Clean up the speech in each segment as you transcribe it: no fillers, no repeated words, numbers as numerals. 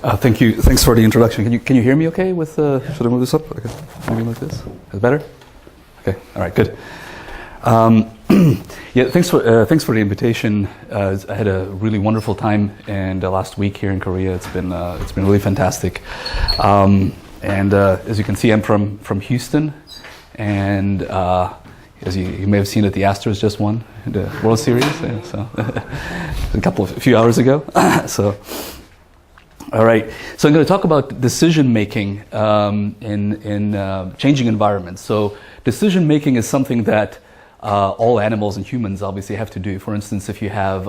Thank you. Thanks for the introduction. Can you hear me okay with, should I move this up? Okay. Maybe like this? Is it better? Okay. All right, good. Yeah, thanks for the invitation. I had a really wonderful time and last week here in Korea. It's been really fantastic. And as you can see, I'm from Houston, and as you may have seen it, the Astros just won the World Series. So a few hours ago. So. All right, so I'm going to talk about decision making in changing environments. So decision making is something that all animals and humans obviously have to do. For instance, if you have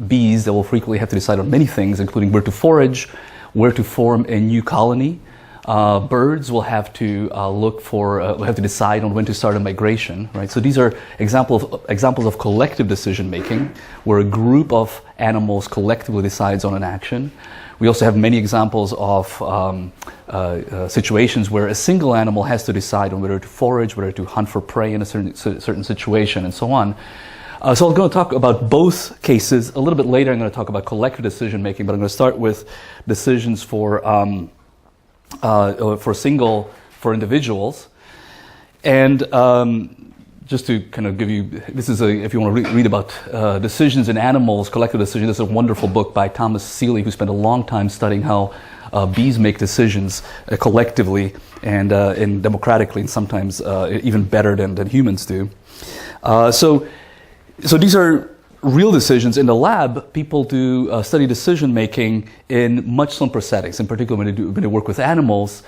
bees, they will frequently have to decide on many things, including where to forage, where to form a new colony. Birds will have to have to decide on when to start a migration, right? So these are examples of collective decision making, where a group of animals collectively decides on an action. We also have many examples of situations where a single animal has to decide on whether to forage, whether to hunt for prey in a certain situation, and so on. So I'm going to talk about both cases. A little bit later, I'm going to talk about collective decision making, but I'm going to start with decisions for individuals. And just to kind of give you, this is if you want to read about decisions in animals, collective decisions, this is a wonderful book by Thomas Seeley, who spent a long time studying how bees make decisions collectively and democratically, and sometimes even better than humans do. So these are real decisions. In the lab, people do study decision making in much simpler settings. In particular, when they work with animals,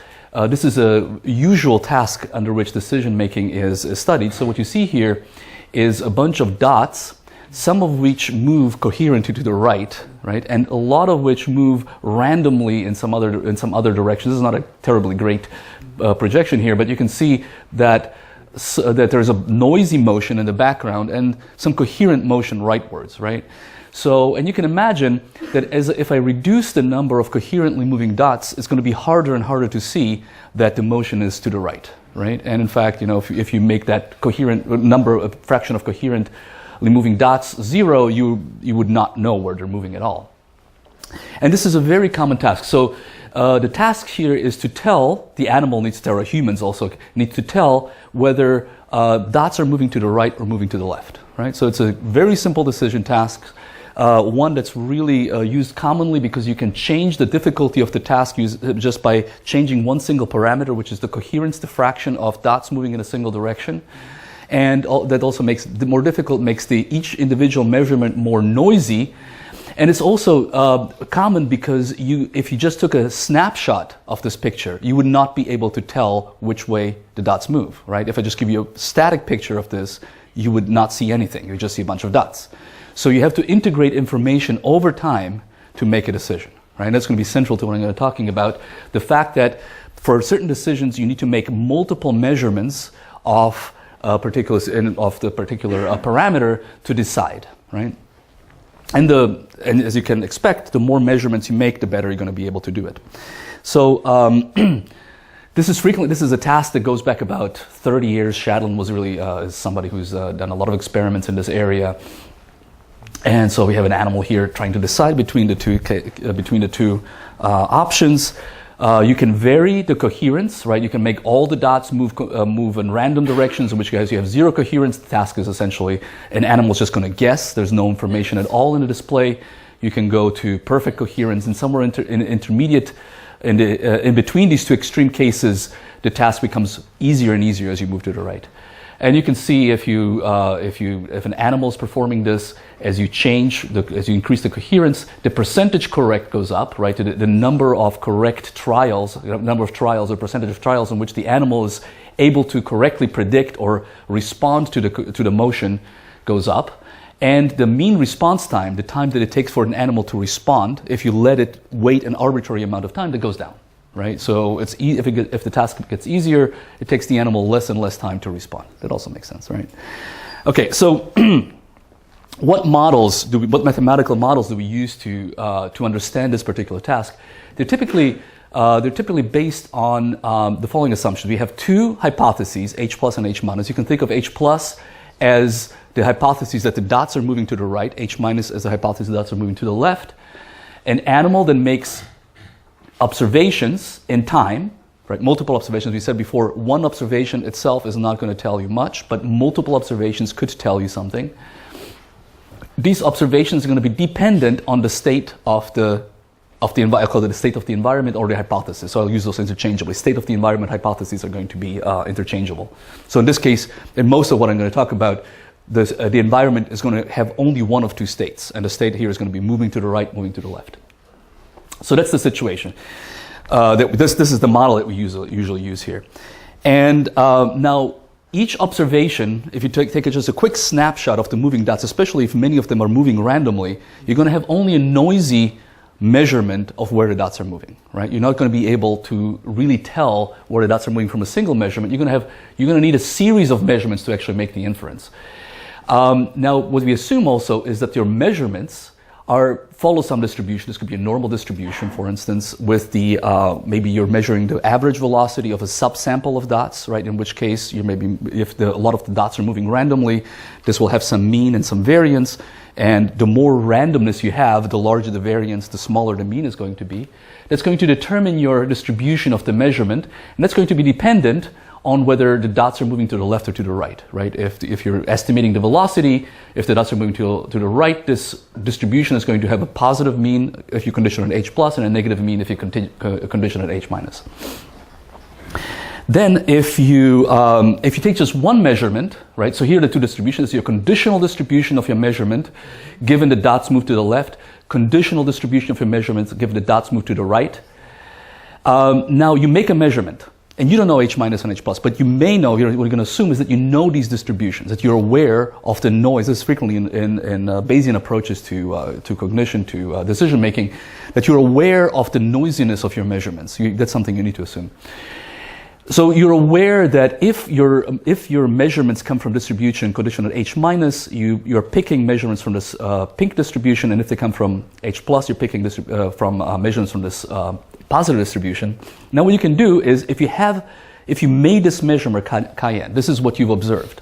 this is a usual task under which decision making is studied. So what you see here is a bunch of dots, some of which move coherently to the right, and a lot of which move randomly in some other direction. This is not a terribly great projection here, but you can see that there's a noisy motion in the background and some coherent motion rightwards, right? So, and you can imagine that if I reduce the number of coherently moving dots, it's going to be harder and harder to see that the motion is to the right? And in fact, if you make that coherent a fraction of coherently moving dots 0, you would not know where they're moving at all. And this is a very common task. So the task here is to tell, the animal needs to tell, or humans also need to tell whether dots are moving to the right or moving to the left, right? So it's a very simple decision task, one that's really used commonly because you can change the difficulty of the task just by changing one single parameter, which is the coherence diffraction of dots moving in a single direction. And that also makes it more difficult, makes each individual measurement more noisy. And it's also common because if you just took a snapshot of this picture, you would not be able to tell which way the dots move, right? If I just give you a static picture of this, you would not see anything. You would just see a bunch of dots. So you have to integrate information over time to make a decision, right? And that's going to be central to what I'm going to be talking about. The fact that for certain decisions, you need to make multiple measurements of the particular parameter to decide, right? And as you can expect, the more measurements you make, the better you're going to be able to do it. So this is a task that goes back about 30 years. Shadlin was really is somebody who's done a lot of experiments in this area. And so we have an animal here trying to decide between the two options. You can vary the coherence, right? You can make all the dots move in random directions, in which case you have zero coherence. The task is essentially an animal's just going to guess. There's no information at all in the display. You can go to perfect coherence, and somewhere intermediate, in between these two extreme cases, the task becomes easier and easier as you move to the right. And you can see if an animal is performing this, as you increase the coherence, the percentage correct goes up, right? The number of correct trials, or percentage of trials in which the animal is able to correctly predict or respond to the motion goes up. And the mean response time, the time that it takes for an animal to respond, if you let it wait an arbitrary amount of time, that goes down. Right, so if the task gets easier, it takes the animal less and less time to respond. That also makes sense, right? Okay, so what mathematical models do we use to understand this particular task? They're typically based on the following assumptions. We have two hypotheses, H plus and H minus. You can think of H plus as the hypothesis that the dots are moving to the right, H minus as the hypothesis that the dots are moving to the left. An animal then makes observations in time, right? Multiple observations. We said before, one observation itself is not going to tell you much, but multiple observations could tell you something. These observations are going to be dependent on the state of the I call it the state of the environment or the hypothesis. So I'll use those interchangeably. State of the environment hypotheses are going to be interchangeable. So in this case, in most of what I'm going to talk about, the environment is going to have only one of two states, and the state here is going to be moving to the right, moving to the left. So that's the situation. This is the model that we usually use here. And now each observation, if you take just a quick snapshot of the moving dots, especially if many of them are moving randomly, you're going to have only a noisy measurement of where the dots are moving, right? You're not going to be able to really tell where the dots are moving from a single measurement. You're going to need a series of measurements to actually make the inference. Now, what we assume also is that your measurements follow some distribution. This could be a normal distribution, for instance, with the maybe you're measuring the average velocity of a subsample of dots, right? In which case, if a lot of the dots are moving randomly, this will have some mean and some variance. And the more randomness you have, the larger the variance, the smaller the mean is going to be. That's going to determine your distribution of the measurement, and that's going to be dependent on whether the dots are moving to the left or to the right, right? If you're estimating the velocity, if the dots are moving to the right, this distribution is going to have a positive mean if you condition on H plus and a negative mean if you condition at H minus. Then if you take just one measurement, right, so here are the two distributions, your conditional distribution of your measurement, given the dots move to the left, conditional distribution of your measurements, given the dots move to the right. Now you make a measurement, and you don't know H minus and H plus, but you may know, what you're going to assume is that you know these distributions, that you're aware of the noise. This is frequently in Bayesian approaches to cognition, to decision making, that you're aware of the noisiness of your measurements. That's something you need to assume. So you're aware that if your measurements come from distribution conditioned at H minus, you're picking measurements from this pink distribution, and if they come from H plus, you're picking from measurements from this positive distribution. Now what you can do is, if you made this measurement chi-n, this is what you've observed.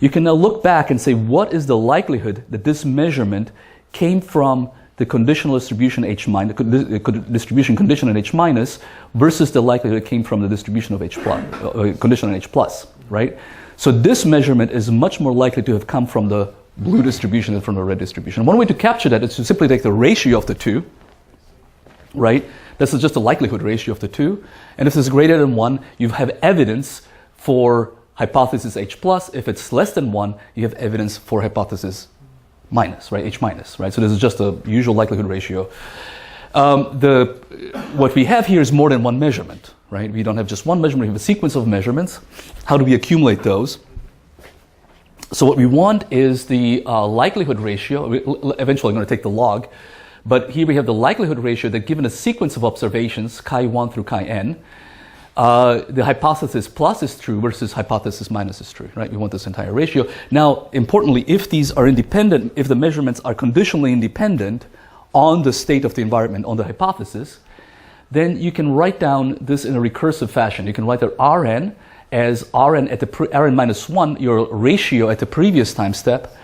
You can now look back and say, what is the likelihood that this measurement came from the conditional distribution H minus, the distribution condition at H minus, versus the likelihood it came from the distribution of H plus, condition on H plus, right? So this measurement is much more likely to have come from the blue distribution than from the red distribution. One way to capture that is to simply take the ratio of the two, right? This is just the likelihood ratio of the two. And if it's greater than 1, you have evidence for hypothesis H plus. If it's less than 1, you have evidence for hypothesis minus, right? H minus, right? So this is just a usual likelihood ratio. What we have here is more than one measurement, right? We don't have just one measurement, we have a sequence of measurements. How do we accumulate those? So what we want is the likelihood ratio. Eventually I'm going to take the log, but here we have the likelihood ratio that given a sequence of observations, chi1 through chi-n, the hypothesis plus is true versus hypothesis minus is true, right? We want this entire ratio. Now, importantly, if these are independent, if the measurements are conditionally independent on the state of the environment, on the hypothesis, then you can write down this in a recursive fashion. You can write that Rn as Rn at Rn minus 1, your ratio at the previous time step,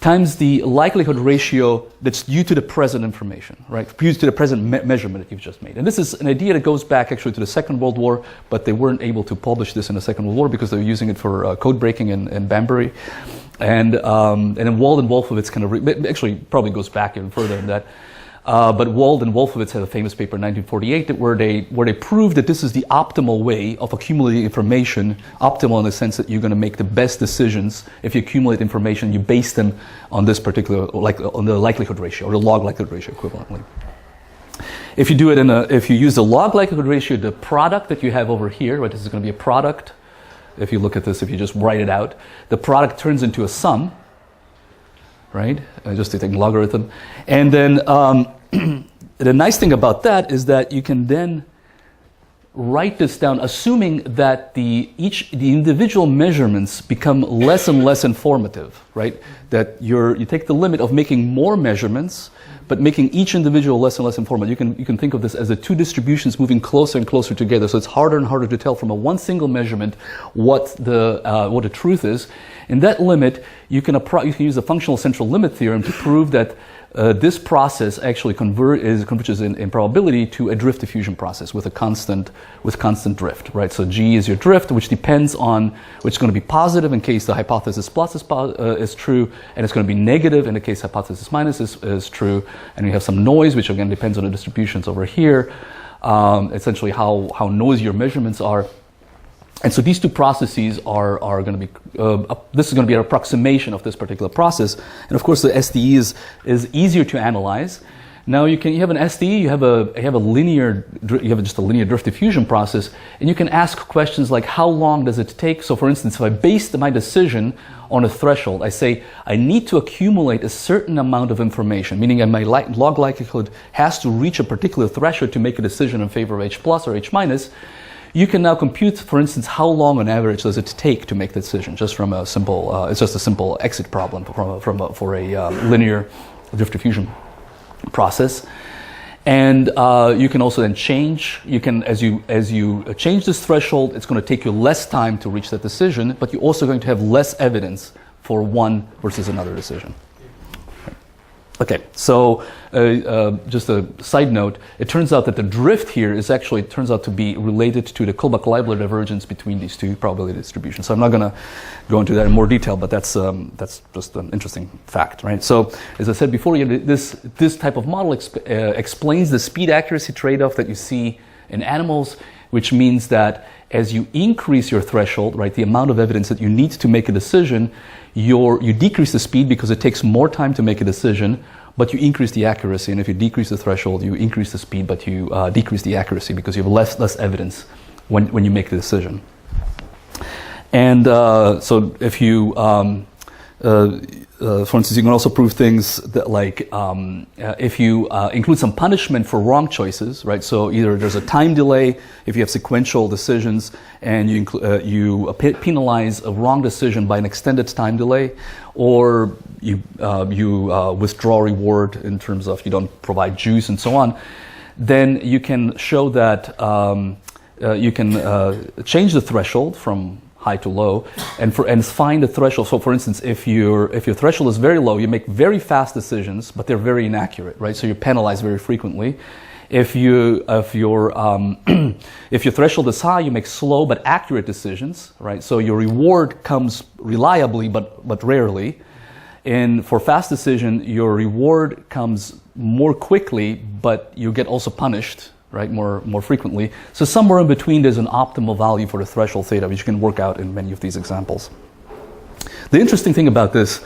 times the likelihood ratio that's due to the present information, right? Due to the present measurement that you've just made. And this is an idea that goes back actually to the Second World War, but they weren't able to publish this in the Second World War because they were using it for code breaking in Banbury. And then Wald and Wolfowitz kind of, actually probably goes back even further than that. But Wald and Wolfowitz had a famous paper in 1948 where they proved that this is the optimal way of accumulating information, optimal in the sense that you're going to make the best decisions. If you accumulate information, you base them on this particular, like on the likelihood ratio, or the log likelihood ratio equivalently. If you do it if you use the log likelihood ratio, the product that you have over here, right, this is going to be a product. If you look at this, if you just write it out, the product turns into a sum, right? Just to take logarithm. And then the nice thing about that is that you can then write this down, assuming that the individual measurements become less and less informative, right? That you take the limit of making more measurements, but making each individual less and less informative. You can think of this as the two distributions moving closer and closer together. So it's harder and harder to tell from a one single measurement what the truth is. In that limit, you can use the functional central limit theorem to prove that this process actually converges in probability to a drift diffusion process with constant drift, right? So G is your drift, which depends on, which is going to be positive in case the hypothesis plus is true, and it's going to be negative in the case hypothesis minus is true, and we have some noise, which again depends on the distributions over here, essentially how noisy your measurements are. And so these two processes are going to be, this is going to be an approximation of this particular process. And of course the SDE is easier to analyze. Now you have an SDE, you have just a linear drift diffusion process, and you can ask questions like how long does it take? So for instance, if I based my decision on a threshold, I say I need to accumulate a certain amount of information, meaning my log likelihood has to reach a particular threshold to make a decision in favor of H plus or H minus. You can now compute, for instance, how long on average does it take to make the decision, just from a simple, it's just a simple exit problem for a linear drift diffusion process. And you can also then change, as you change this threshold, it's going to take you less time to reach that decision, but you're also going to have less evidence for one versus another decision. Okay, so just a side note, it turns out that the drift here turns out to be related to the Kullback-Leibler divergence between these two probability distributions. So I'm not going to go into that in more detail, but that's just an interesting fact, right? So as I said before, this type of model explains the speed accuracy trade-off that you see in animals, which means that as you increase your threshold, right, the amount of evidence that you need to make a decision, you decrease the speed because it takes more time to make a decision, but you increase the accuracy. And if you decrease the threshold, you increase the speed, but you decrease the accuracy because you have less evidence when you make the decision. And so if you, for instance, you can also prove things that like if you include some punishment for wrong choices, right? So either there's a time delay if you have sequential decisions, and you penalize a wrong decision by an extended time delay, or you withdraw reward in terms of you don't provide juice and so on, then you can show that you can change the threshold from high to low, and find the threshold. So, for instance, if your threshold is very low, you make very fast decisions, but they're very inaccurate, right? So you're penalized very frequently. If your threshold is high, you make slow but accurate decisions, right? So your reward comes reliably but rarely. And for fast decision, your reward comes more quickly, but you get also punished, right, more frequently. So somewhere in between, there's an optimal value for the threshold theta, which you can work out in many of these examples. The interesting thing about this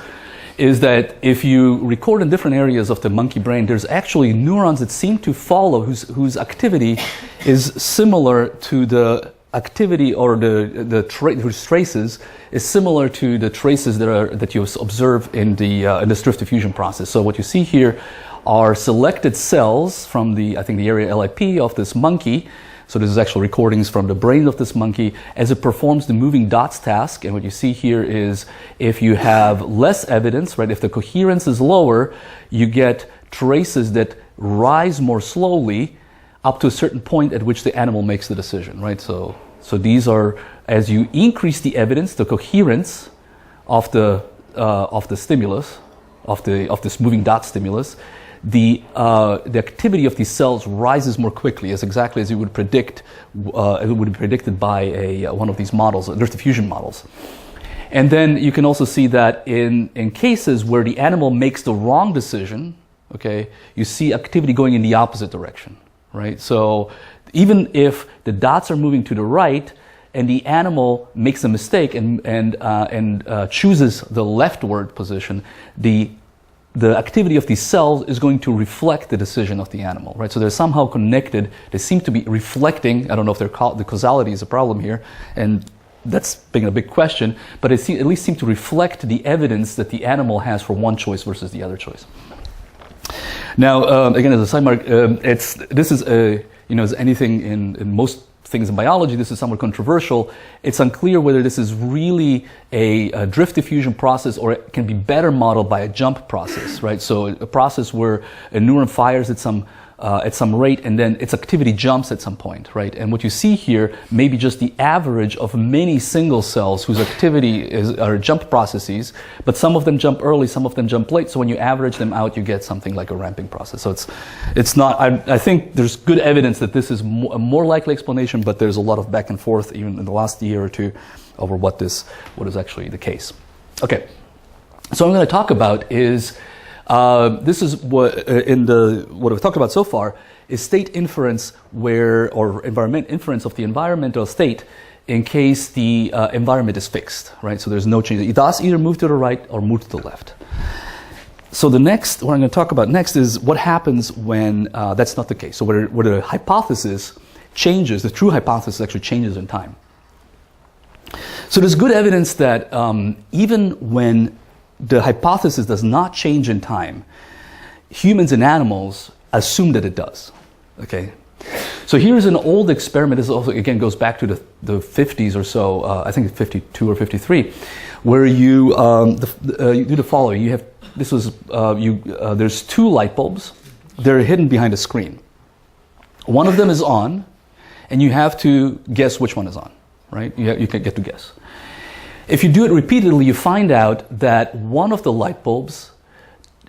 is that if you record in different areas of the monkey brain, there's actually neurons that seem to follow whose activity is similar to the activity, or whose traces is similar to the traces that you observe in this drift diffusion process. So what you see here are selected cells from the area LIP of this monkey. So this is actual recordings from the brain of this monkey as it performs the moving dots task. And what you see here is if you have less evidence, right, if the coherence is lower, you get traces that rise more slowly up to a certain point at which the animal makes the decision, right? So these are, as you increase the evidence, the coherence of the stimulus, of this moving dot stimulus, the activity of these cells rises more quickly, exactly as you would predict. It would be predicted by one of these models, drift diffusion models. And then you can also see that in cases where the animal makes the wrong decision, okay, you see activity going in the opposite direction, right? So even if the dots are moving to the right, and the animal makes a mistake and chooses the leftward position, the activity of these cells is going to reflect the decision of the animal, right? So they're somehow connected. They seem to be reflecting. I don't know if the causality is a problem here, and that's being a big question, but it at least seem to reflect the evidence that the animal has for one choice versus the other choice. Now, again, as a side mark, this is as anything in most things in biology, this is somewhat controversial. It's unclear whether this is really a drift diffusion process or it can be better modeled by a jump process, right? So a process where a neuron fires at some at some rate, and then its activity jumps at some point, right? And what you see here may be just the average of many single cells whose activity are jump processes, but some of them jump early, some of them jump late. So when you average them out, you get something like a ramping process. So it's not. I think there's good evidence that this is a more likely explanation, but there's a lot of back and forth even in the last year or two over what is actually the case. Okay, so what I'm going to talk about is. This is what we've talked about so far is state inference or environment inference of the environmental state in case the environment is fixed, right? So there's no change. The dots either move to the right or move to the left. So what I'm going to talk about next is what happens when that's not the case. So where the hypothesis changes, the true hypothesis actually changes in time. So there's good evidence that even when the hypothesis does not change in time, humans and animals assume that it does. Okay, so here's an old experiment. This also again goes back to the 50s or so. I think it's 52 or 53, where you do the following. You have there's two light bulbs. They're hidden behind a screen. One of them is on, and you have to guess which one is on. Right? You can get to guess. If you do it repeatedly, you find out that one of the light bulbs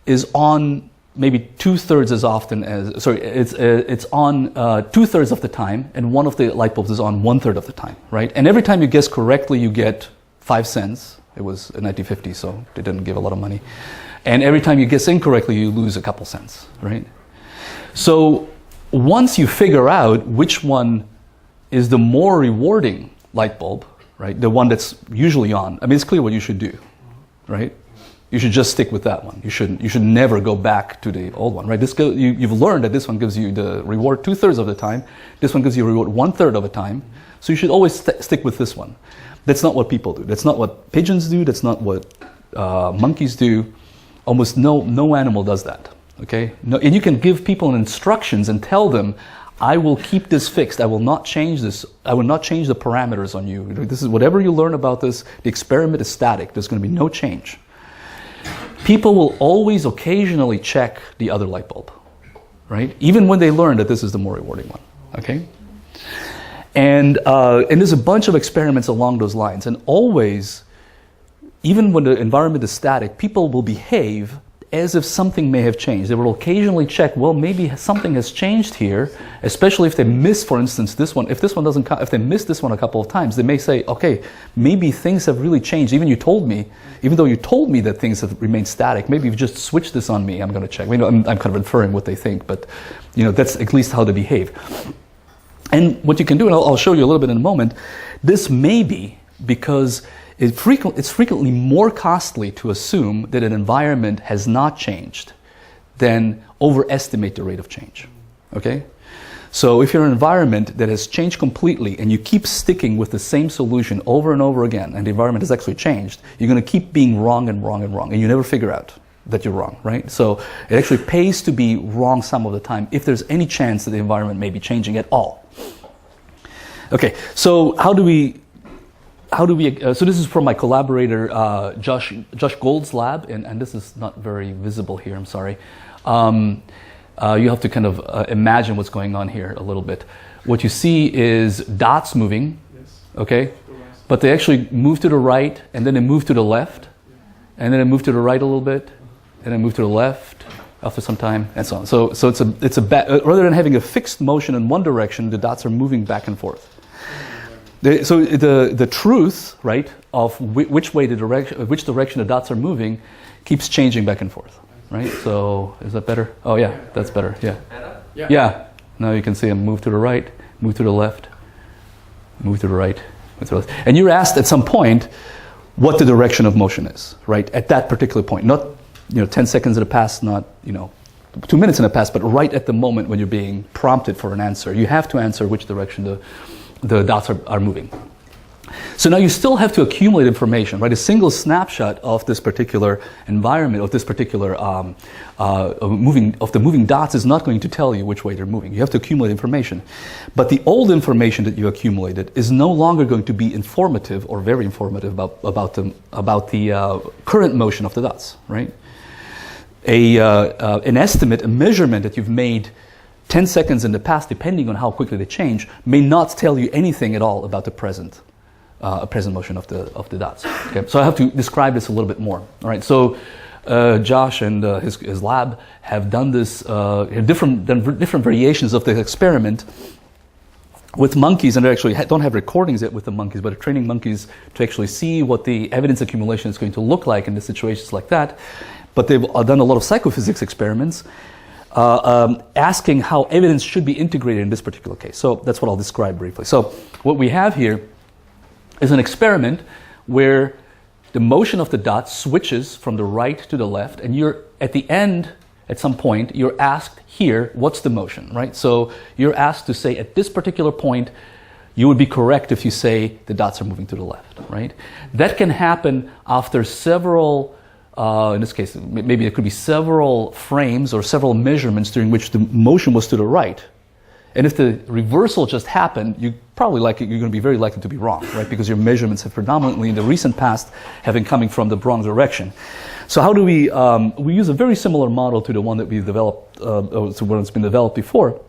is on maybe 2/3 as often as, it's on 2/3 of the time, and one of the light bulbs is on 1/3 of the time, right? And every time you guess correctly, you get 5 cents. It was in 1950, so they didn't give a lot of money. And every time you guess incorrectly, you lose a couple cents, right? So once you figure out which one is the more rewarding light bulb, right, the one that's usually on, I mean, it's clear what you should do, right? You should just stick with that one. You should never go back to the old one, right? You've learned that this one gives you the reward 2/3 of the time. This one gives you a reward 1/3 of the time. So you should always stick with this one. That's not what people do. That's not what pigeons do. That's not what monkeys do. Almost no animal does that, okay? No, and you can give people instructions and tell them, I will keep this fixed. I will not change this. I will not change the parameters on you. This is whatever you learn about this. The experiment is static. There's going to be no change. People will always occasionally check the other light bulb, right? Even when they learn that this is the more rewarding one. Okay. And there's a bunch of experiments along those lines. And always, even when the environment is static, people will behave as if something may have changed. They will occasionally check, well, maybe something has changed here, especially if they miss, for instance, this one. If this one doesn't, if they miss this one a couple of times, they may say, okay, maybe things have really changed. Even though you told me that things have remained static, maybe you've just switched this on me. I'm going to check. I'm kind of inferring what they think, but that's at least how they behave. And what you can do, and I'll show you a little bit in a moment, this may be because it's frequently more costly to assume that an environment has not changed than overestimate the rate of change. Okay? So if you're in an environment that has changed completely and you keep sticking with the same solution over and over again, and the environment has actually changed, you're going to keep being wrong and wrong and wrong, and you never figure out that you're wrong, right? So it actually pays to be wrong some of the time if there's any chance that the environment may be changing at all. Okay, so so this is from my collaborator, Josh Gold's lab, and this is not very visible here, I'm sorry. You have to kind of imagine what's going on here a little bit. What you see is dots moving, yes. Okay? But they actually move to the right, and then they move to the left, and then they move to the right a little bit, and then move to the left after some time, and so on. So it's rather than having a fixed motion in one direction, the dots are moving back and forth. So the truth, right, of which direction the dots are moving, keeps changing back and forth, right? So is that better? Oh yeah, that's better. Yeah. Yeah. Now you can see them move to the right, move to the left, move to the right, move to the left. And you're asked at some point what the direction of motion is, right? At that particular point, not 10 seconds in the past, not 2 minutes in the past, but right at the moment when you're being prompted for an answer, you have to answer which direction the dots are moving. So now you still have to accumulate information, right? A single snapshot of this particular environment, of this particular the moving dots is not going to tell you which way they're moving. You have to accumulate information. But the old information that you accumulated is no longer going to be informative or very informative about the current motion of the dots, right? An estimate, a measurement that you've made 10 seconds in the past, depending on how quickly they change, may not tell you anything at all about the present motion of the dots. Okay? So I have to describe this a little bit more. All right. So Josh and his lab have done this, different variations of the experiment with monkeys, and they actually don't have recordings yet with the monkeys, but are training monkeys to actually see what the evidence accumulation is going to look like in the situations like that. But they've done a lot of psychophysics experiments asking how evidence should be integrated in this particular case. So that's what I'll describe briefly. So what we have here is an experiment where the motion of the dot switches from the right to the left, and you're at the end, at some point, you're asked here, what's the motion, right? So you're asked to say at this particular point, you would be correct if you say the dots are moving to the left, right? That can happen after several, in this case, maybe it could be several frames or several measurements during which the motion was to the right. And if the reversal just happened, you're going to be very likely to be wrong, right? Because your measurements have predominantly in the recent past have been coming from the wrong direction. So how do we use a very similar model to the one that we developed, to what has been developed before.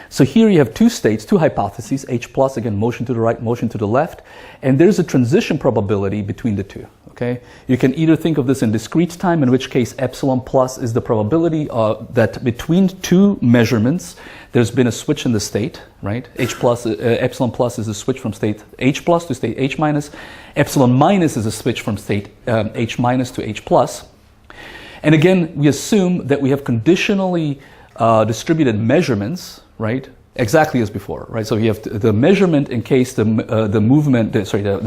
So here you have two states, two hypotheses, H plus, again, motion to the right, motion to the left, and there's a transition probability between the two, okay? You can either think of this in discrete time, in which case epsilon plus is the probability that between two measurements, there's been a switch in the state, right? Epsilon plus is a switch from state H plus to state H minus. Epsilon minus is a switch from state H minus to H plus. And again, we assume that we have conditionally distributed measurements, right? Exactly as before, right? So you have the measurement in case the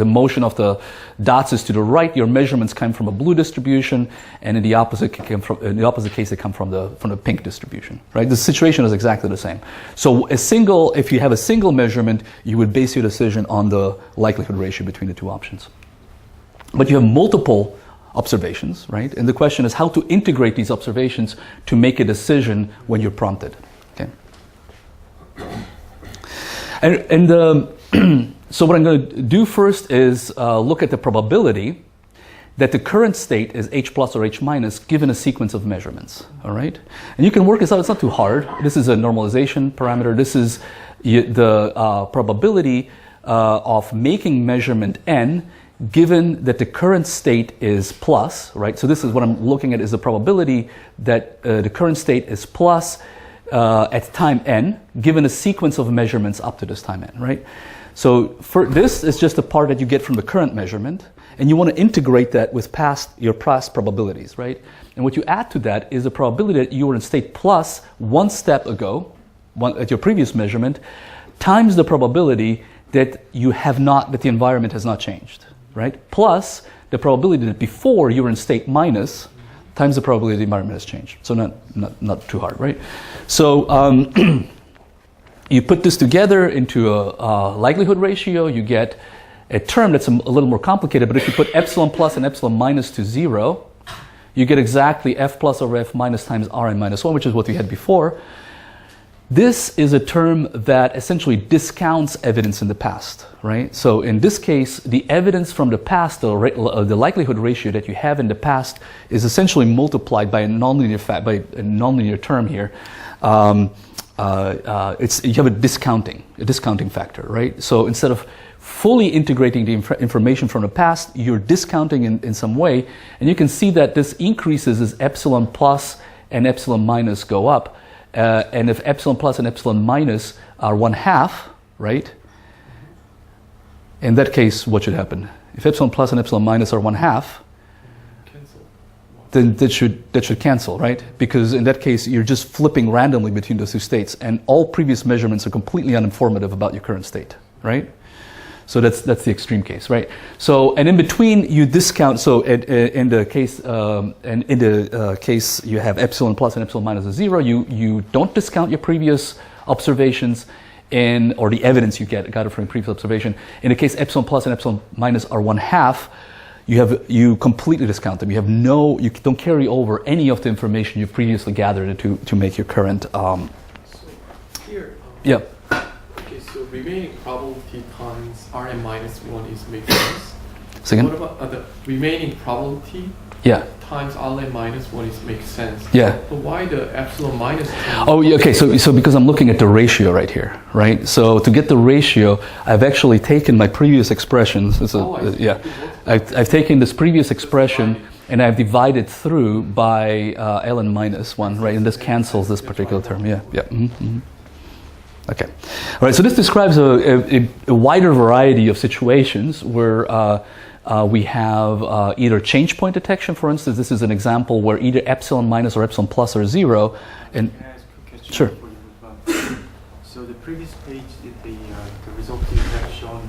motion of the dots is to the right. Your measurements come from a blue distribution, and in the opposite case, they come from the pink distribution, right? The situation is exactly the same. So if you have a single measurement, you would base your decision on the likelihood ratio between the two options. But you have multiple observations, right? And the question is how to integrate these observations to make a decision when you're prompted. And so what I'm going to do first is look at the probability that the current state is H plus or H minus given a sequence of measurements, all right? And you can work this out, it's not too hard. This is a normalization parameter. This is the probability of making measurement n given that the current state is plus, right? So this is what I'm looking at is the probability that the current state is plus at time n, given a sequence of measurements up to this time n, right? So for this is just a part that you get from the current measurement, and you want to integrate that with your past probabilities, right? And what you add to that is the probability that you were in state plus one step ago, at your previous measurement, times the probability that that the environment has not changed, right? Plus the probability that before you were in state minus times the probability the environment has changed. So not too hard, right? So you put this together into a likelihood ratio, you get a term that's a little more complicated, but if you put epsilon plus and epsilon minus to 0, you get exactly f plus over f minus times Rn minus 1, which is what we had before. This is a term that essentially discounts evidence in the past, right? So in this case, the evidence from the past, the likelihood ratio that you have in the past, is essentially multiplied by a nonlinear term here. You have a discounting factor, right? So instead of fully integrating the information from the past, you're discounting in some way, and you can see that this increases as epsilon plus and epsilon minus go up. And if epsilon plus and epsilon minus are 1/2, right? In that case, what should happen? If epsilon plus and epsilon minus are 1/2, then that should cancel, right? Because in that case, you're just flipping randomly between those two states, and all previous measurements are completely uninformative about your current state, right? So that's the extreme case, right? So, and in between you discount. So in the case you have epsilon plus and epsilon minus is 0. You don't discount your previous observations or the evidence you got it from previous observation. In the case epsilon plus and epsilon minus are 1/2, you completely discount them. You don't carry over any of the information you've previously gathered to make your current. So here. Yeah. So remaining probability times Rn minus 1 is making sense. Second? What about the remaining probability Yeah. times Rn minus 1 makes sense. Yeah. But why the epsilon minus 10? Oh, yeah, okay. So because I'm looking at the ratio right here, right? So to get the ratio, I've actually taken my previous expressions. I see. Yeah. I've taken this previous expression and I've divided through by ln minus 1, right? And this cancels this particular term. Yeah. Yeah. Okay. All right. So this describes a wider variety of situations where we have either change point detection. For instance, this is an example where either epsilon minus or epsilon plus are 0. And Can I ask a question sure. for you? So the previous page, the result you have shown.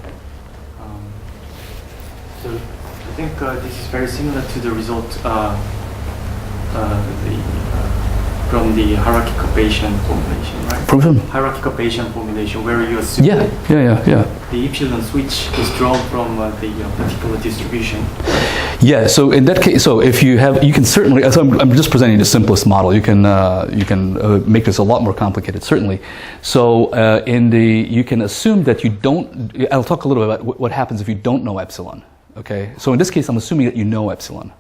So I think this is very similar to the result from the hierarchical Bayesian formulation, right? From Hierarchical Bayesian formulation, where you assume yeah. the epsilon switch is drawn from the particular distribution. Yeah. So in that case, so if you have, you can certainly. So I'm just presenting the simplest model. You can make this a lot more complicated, certainly. So you can assume that you don't. I'll talk a little bit about what happens if you don't know epsilon. Okay. So in this case, I'm assuming that you know epsilon.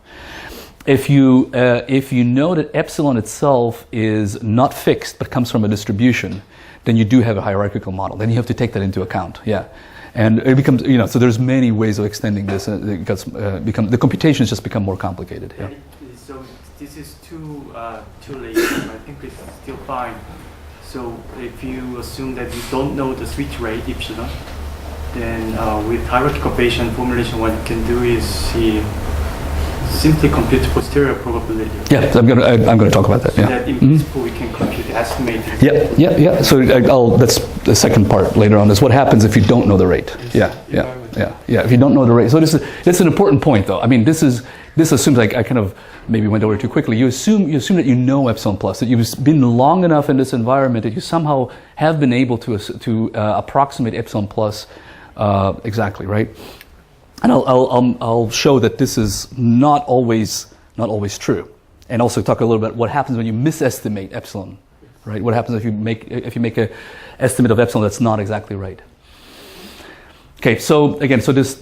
If you know that epsilon itself is not fixed but comes from a distribution, then you do have a hierarchical model. Then you have to take that into account. Yeah, and it becomes so there's many ways of extending this. The computations just become more complicated. Yeah. So this is too late. I think it's still fine. So if you assume that you don't know the switch rate epsilon, then with hierarchical Bayesian formulation, what you can do is simply compute posterior probability. Yeah, so I'm gonna talk about that. So Yeah. that in principle we can compute the estimated. Yeah. So that's the second part later on. Is what happens if you don't know the rate. Yeah. If you don't know the rate. So it's an important point, though. I mean, this assumes I kind of maybe went over too quickly. You assume that you know epsilon plus, that you've been long enough in this environment that you somehow have been able to approximate epsilon plus exactly, right? And I'll show that this is not always true, and also talk a little bit what happens when you misestimate epsilon, right? What happens if you make a estimate of epsilon that's not exactly right? Okay, so again, so this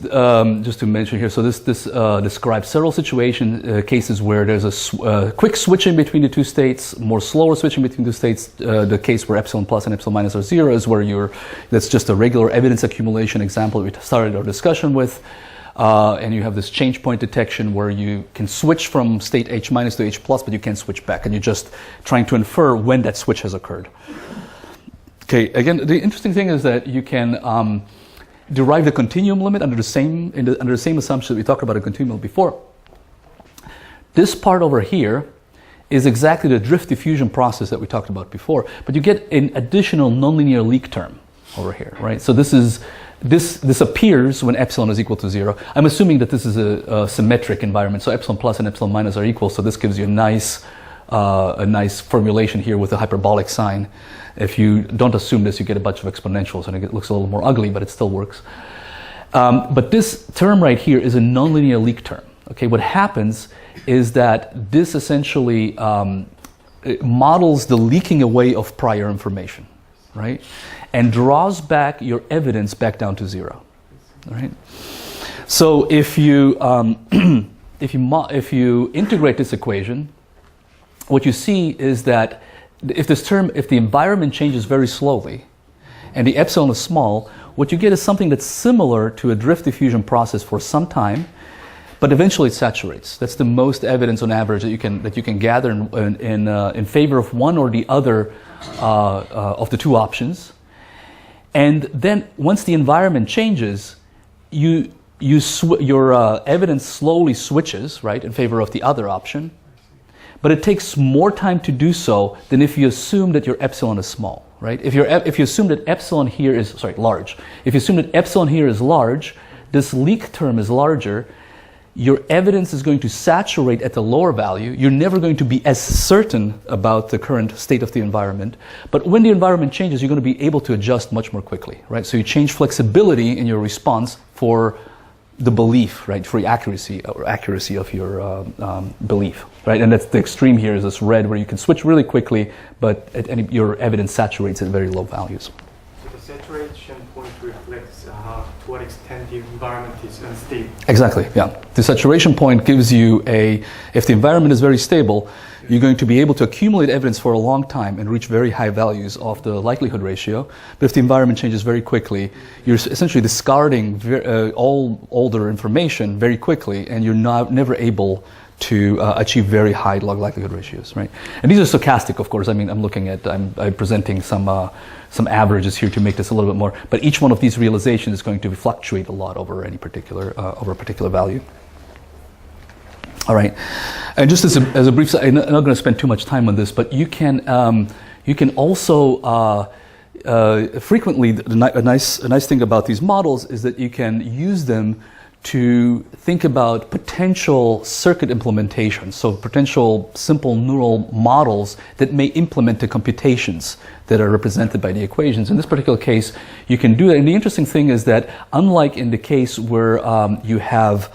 just to mention here, so this describes several cases where there's a quick switching between the two states, more slower switching between the states. The case where epsilon plus and epsilon minus are 0 is where that's just a regular evidence accumulation example we started our discussion with. And you have this change point detection where you can switch from state H minus to H plus, but you can't switch back, and you're just trying to infer when that switch has occurred. Okay, again, the interesting thing is that you can derive the continuum limit under the same assumption that we talked about a continuum before. This part over here is exactly the drift diffusion process that we talked about before, but you get an additional nonlinear leak term over here, right? So this appears when epsilon is equal to 0. I'm assuming that this is a symmetric environment, so epsilon plus and epsilon minus are equal, so this gives you a nice formulation here with a hyperbolic sign. If you don't assume this, you get a bunch of exponentials, and it looks a little more ugly, but it still works. But this term right here is a nonlinear leak term. Okay, what happens is that this essentially models the leaking away of prior information, right? And draws back your evidence back down to 0. All right. So if you if you integrate this equation, what you see is that if the environment changes very slowly, and the epsilon is small, what you get is something that's similar to a drift diffusion process for some time, but eventually it saturates. That's the most evidence on average that you can gather in favor of one or the other of the two options. And then once the environment changes, your evidence slowly switches, right, in favor of the other option. But it takes more time to do so than if you assume that your epsilon is small, right? If you assume that epsilon here is large. If you assume that epsilon here is large, this leak term is larger. Your evidence is going to saturate at the lower value. You're never going to be as certain about the current state of the environment. But when the environment changes, you're going to be able to adjust much more quickly, right? So you change flexibility in your response for the belief, right? For the accuracy of your belief, right? And that's the extreme here is this red where you can switch really quickly, but your evidence saturates at very low values. So the saturation point reflects to to what extent the environment is unstable. Exactly, yeah. The saturation point gives you if the environment is very stable, you're going to be able to accumulate evidence for a long time and reach very high values of the likelihood ratio. But if the environment changes very quickly, you're essentially discarding all older information very quickly, and you're never able to achieve very high log likelihood ratios, right? And these are stochastic, of course. I mean, I'm presenting some averages here to make this a little bit more. But each one of these realizations is going to fluctuate a lot over any particular over a particular value. All right, and just as a brief, I'm not going to spend too much time on this, but you can also frequently a nice thing about these models is that you can use them to think about potential circuit implementations, so potential simple neural models that may implement the computations that are represented by the equations. In this particular case, you can do that. And the interesting thing is that unlike in the case where you have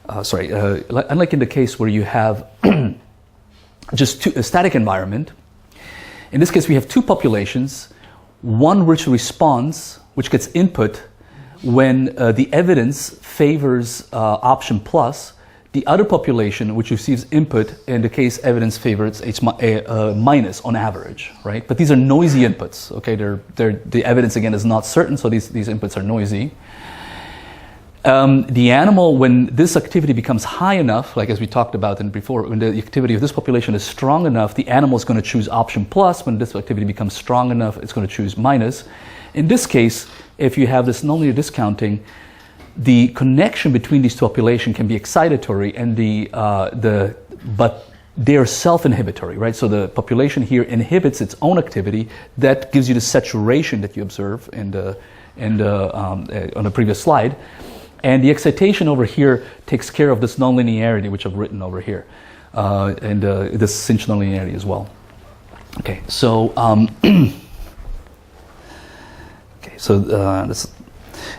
unlike in the case where you have just a static environment, in this case we have two populations, one which responds, which gets input when the evidence favors option plus, the other population which receives input, in the case evidence favors minus on average, right? But these are noisy inputs, okay? The evidence again is not certain, so these inputs are noisy. The animal, when this activity becomes high enough, like as we talked about before, when the activity of this population is strong enough, the animal is going to choose option plus. When this activity becomes strong enough, it's going to choose minus. In this case, if you have this nonlinear discounting, the connection between these two populations can be excitatory, and but they are self-inhibitory, right? So the population here inhibits its own activity. That gives you the saturation that you observe on the previous slide. And the excitation over here takes care of this nonlinearity, which I've written over here, and this cinch nonlinearity as well. Okay, so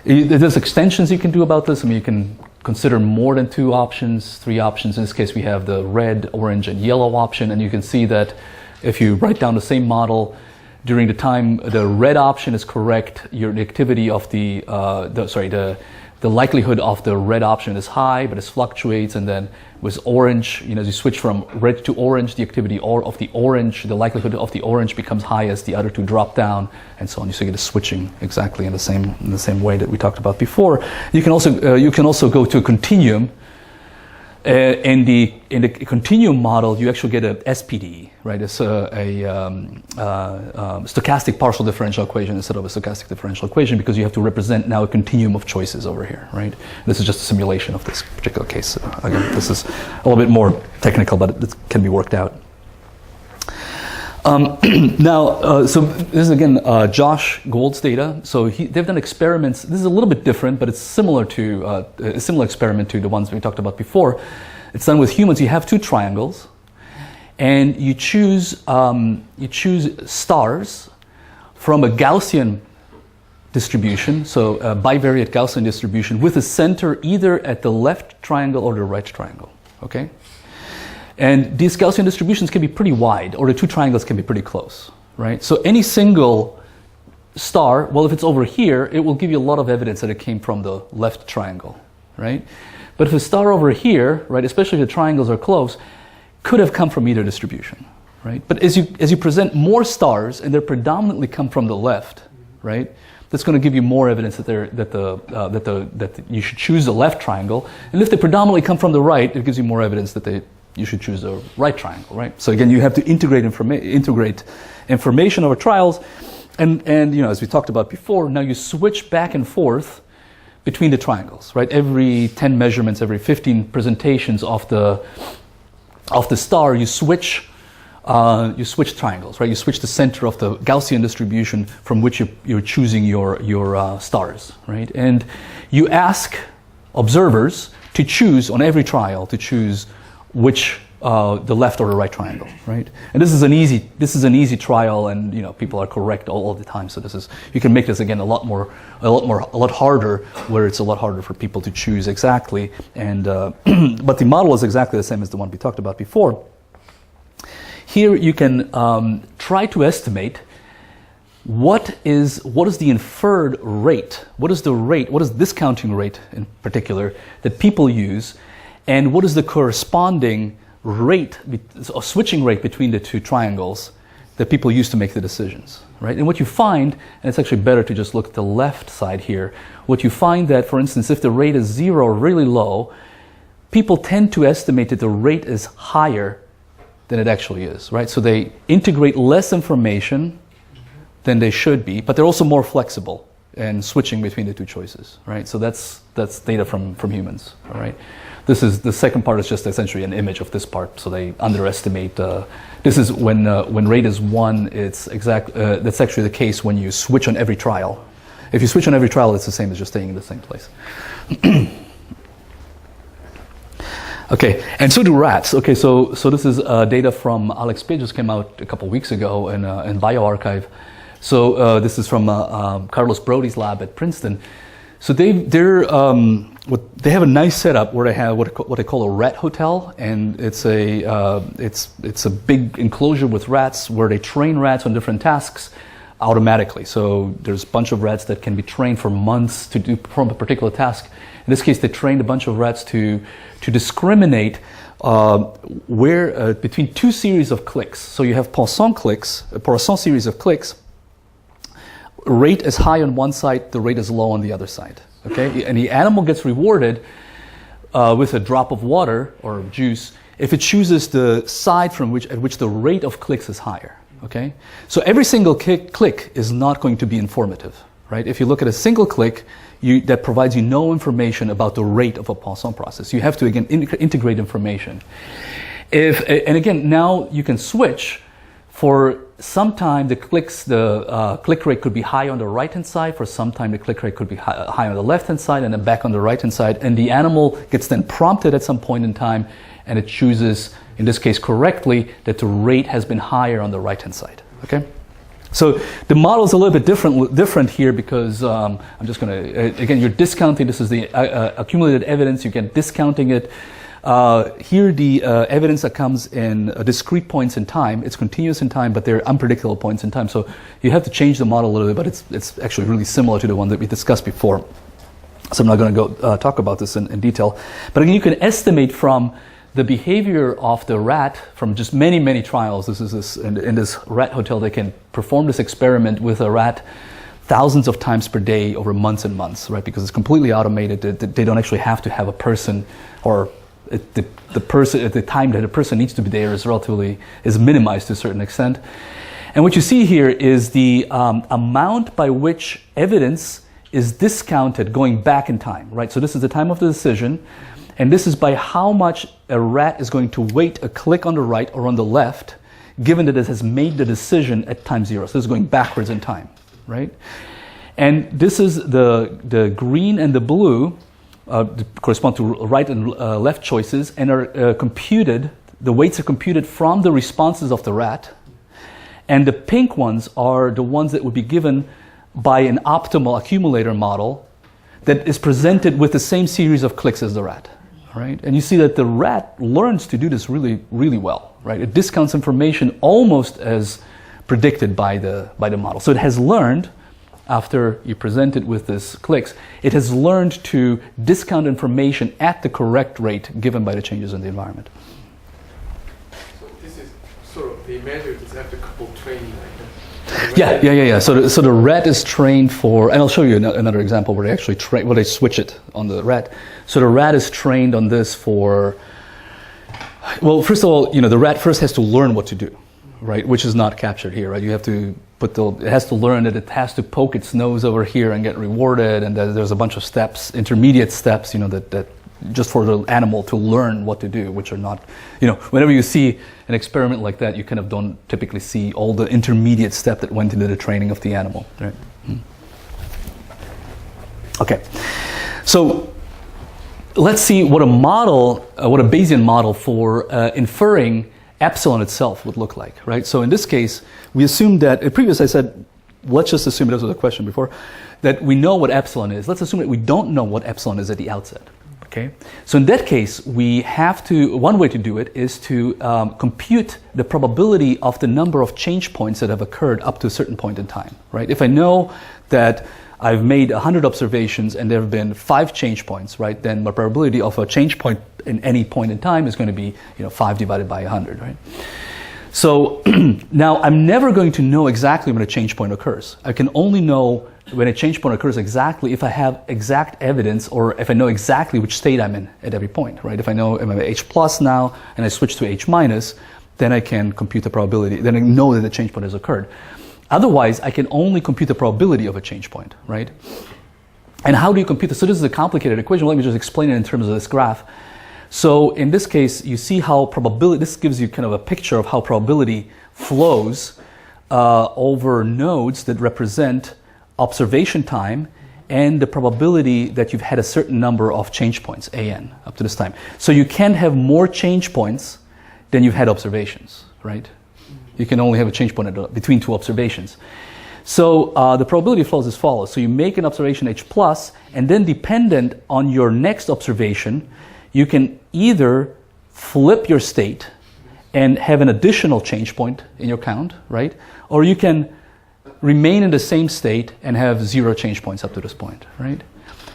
there's extensions you can do about this. I mean, you can consider more than 2 options, 3 options. In this case, we have the red, orange, and yellow option, and you can see that if you write down the same model, during the time the red option is correct, the activity of the likelihood of the red option is high, but it fluctuates, and then with orange, as you switch from red to orange, the activity of the orange, the likelihood of the orange becomes high as the other two drop down, and so on. So you get a switching exactly in the same way that we talked about before. You can also go to a continuum. In the continuum model, you actually get a SPD, right? It's a stochastic partial differential equation instead of a stochastic differential equation, because you have to represent now a continuum of choices over here, right? This is just a simulation of this particular case. Again, this is a little bit more technical, but it can be worked out. So this is again Josh Gould's data. So they've done experiments. This is a little bit different, but it's similar to a similar experiment to the ones we talked about before. It's done with humans. You have 2 triangles, and you choose stars from a Gaussian distribution, so a bivariate Gaussian distribution with a center either at the left triangle or the right triangle. Okay. And these Gaussian distributions can be pretty wide, or the 2 triangles can be pretty close, right? So any single star, well, if it's over here, it will give you a lot of evidence that it came from the left triangle, right? But if a star over here, right, especially if the triangles are close, could have come from either distribution, right? But as you present more stars, and they predominantly come from the left, right? That's going to give you more evidence that you should choose the left triangle. And if they predominantly come from the right, it gives you more evidence that you should choose the right triangle, right? So again, you have to integrate information over trials, and as we talked about before, now you switch back and forth between the triangles, right? Every 10 measurements, every 15 presentations of the star, you switch triangles, right? You switch the center of the Gaussian distribution from which you're choosing your stars, right? And you ask observers to choose on every trial which the left or the right triangle, right? And this is an easy trial, and people are correct all the time. So you can make this again a lot harder, where it's a lot harder for people to choose exactly. And but the model is exactly the same as the one we talked about before. Here you can try to estimate what is the inferred rate? What is the rate? What is discounting rate in particular that people use, and what is the corresponding rate, or switching rate between the two triangles that people use to make the decisions, right? And what you find, and it's actually better to just look at the left side here, what you find that, for instance, if the rate is 0 or really low, people tend to estimate that the rate is higher than it actually is, right? So they integrate less information than they should be, but they're also more flexible in switching between the two choices, right? So that's data from humans, all right? This is the second part is just essentially an image of this part, so they underestimate. This is when rate is 1. It's that's actually the case when you switch on every trial. If you switch on every trial, it's the same as just staying in the same place. Okay, and so do rats. Okay, so this is data from Alex Page, just came out a couple weeks ago in bioRxiv. So this is from Carlos Brody's lab at Princeton. So they have a nice setup where they have what they call a rat hotel, and it's a big enclosure with rats where they train rats on different tasks automatically. So there's a bunch of rats that can be trained for months to perform a particular task. In this case, they trained a bunch of rats to discriminate between two series of clicks. So you have Poisson series of clicks. Rate is high on one side, the rate is low on the other side. Okay, and the animal gets rewarded with a drop of water or juice if it chooses the side at which the rate of clicks is higher. Okay, so every single click is not going to be informative, right? If you look at a single click, that provides you no information about the rate of a Poisson process. You have to again integrate information. And again, now you can switch. For some time, the click rate could be high on the right-hand side. For some time, the click rate could be high on the left-hand side, and then back on the right-hand side. And the animal gets then prompted at some point in time, and it chooses, in this case correctly, that the rate has been higher on the right-hand side. Okay, so the model is a little bit different here because I'm just going to again, you're discounting. This is the accumulated evidence. You get discounting it. Here the evidence that comes in discrete points in time. It's continuous in time, but they're unpredictable points in time. So you have to change the model a little bit, but it's actually really similar to the one that we discussed before. So I'm not going to go talk about this in detail. But again, you can estimate from the behavior of the rat from just many trials. In this rat hotel, they can perform this experiment with a rat thousands of times per day over months and months, right? Because it's completely automated. They don't actually have to have a person, or the person at the time that a person needs to be there is minimized to a certain extent. And what you see here is the amount by which evidence is discounted going back in time, right? So this is the time of the decision, and this is by how much a rat is going to weight a click on the right or on the left, given that it has made the decision at time 0. So this is going backwards in time, right? And this is the green and the blue correspond to right and left choices, and are computed. The weights are computed from the responses of the rat, and the pink ones are the ones that would be given by an optimal accumulator model that is presented with the same series of clicks as the rat, right? And you see that the rat learns to do this really well, right? It discounts information almost as predicted by the model. So it has learned, after you present it with this clicks, it has learned to discount information at the correct rate given by the changes in the environment. So this is sort of, they measure this after couple training, right? Yeah. So the rat is trained for, and I'll show you another example where they actually they switch it on the rat. So the rat is trained on this for, well, first of all, the rat first has to learn what to do, right? Which is not captured here, right? You have to it has to learn that it has to poke its nose over here and get rewarded, and there's a bunch of steps, intermediate steps, that just for the animal to learn what to do, which are not, whenever you see an experiment like that, you kind of don't typically see all the intermediate step that went into the training of the animal, right? Okay, so let's see what a Bayesian model for inferring epsilon itself would look like, right? So in this case, we assume that, previously I said, let's just assume, this was a question before, that we know what epsilon is. Let's assume that we don't know what epsilon is at the outset. Okay, so in that case, we have to, one way to do it is to compute the probability of the number of change points that have occurred up to a certain point in time, right? If I know that I've made 100 observations and there have been 5 change points, right? Then my probability of a change point in any point in time is going to be, 5 divided by 100, right? So now I'm never going to know exactly when a change point occurs. I can only know when a change point occurs exactly if I have exact evidence, or if I know exactly which state I'm in at every point, right? If I know I'm at H plus now and I switch to H minus, then I can compute the probability, then I know that the change point has occurred. Otherwise, I can only compute the probability of a change point, right? And how do you compute this? So this is a complicated equation. Let me just explain it in terms of this graph. So in this case, you see how probability, this gives you kind of a picture of how probability flows over nodes that represent observation time and the probability that you've had a certain number of change points, AN, up to this time. So you can't have more change points than you've had observations, right? You can only have a change point between 2 observations. So the probability flows as follows. So you make an observation H plus, and then dependent on your next observation, you can either flip your state and have an additional change point in your count, right? Or you can remain in the same state and have 0 change points up to this point, right?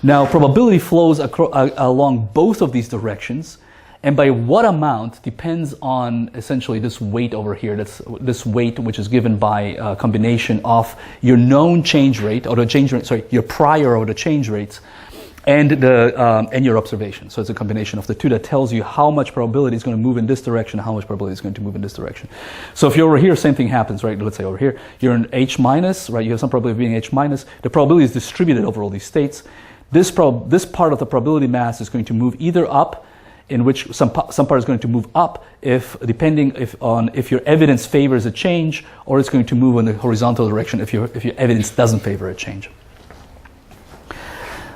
Now, probability flows along both of these directions, and by what amount depends on essentially this weight over here. That's this weight which is given by a combination of your known change rate, or the change rate, sorry, your prior or the change rates, and your observation. So it's a combination of the two that tells you how much probability is going to move in this direction, how much probability is going to move in this direction. So if you're over here, same thing happens, right? Let's say over here, you're in H minus, right? You have some probability of being H minus. The probability is distributed over all these states. This part of the probability mass is going to move either up, in which some part is going to move up depending if your evidence favors a change, or it's going to move in the horizontal direction if your evidence doesn't favor a change.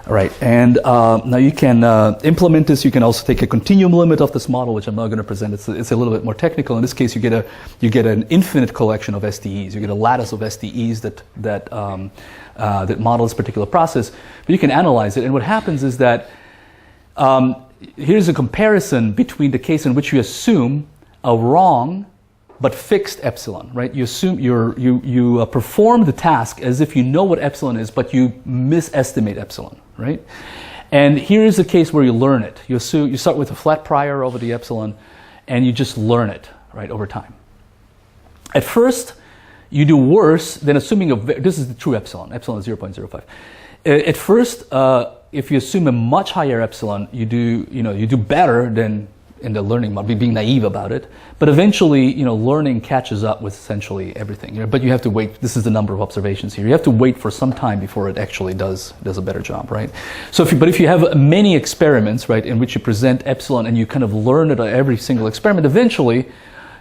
All right, and now you can implement this. You can also take a continuum limit of this model, which I'm not going to present. It's a little bit more technical. In this case, you get an infinite collection of SDEs. You get a lattice of SDEs that model this particular process. But you can analyze it, and what happens is that here's a comparison between the case in which you assume a wrong but fixed epsilon, right? You assume you perform the task as if you know what epsilon is, but you misestimate epsilon, right? And here is a case where you learn it. You start with a flat prior over the epsilon, and you just learn it, right, over time. At first, you do worse than assuming this is the true epsilon. Epsilon is 0.05. At first, if you assume a much higher epsilon, you do better than in the learning model, being naive about it. But eventually, learning catches up with essentially everything. But you have to wait. This is the number of observations here. You have to wait for some time before it actually does a better job, right? So, if you have many experiments, right, in which you present epsilon and you kind of learn it on every single experiment, eventually,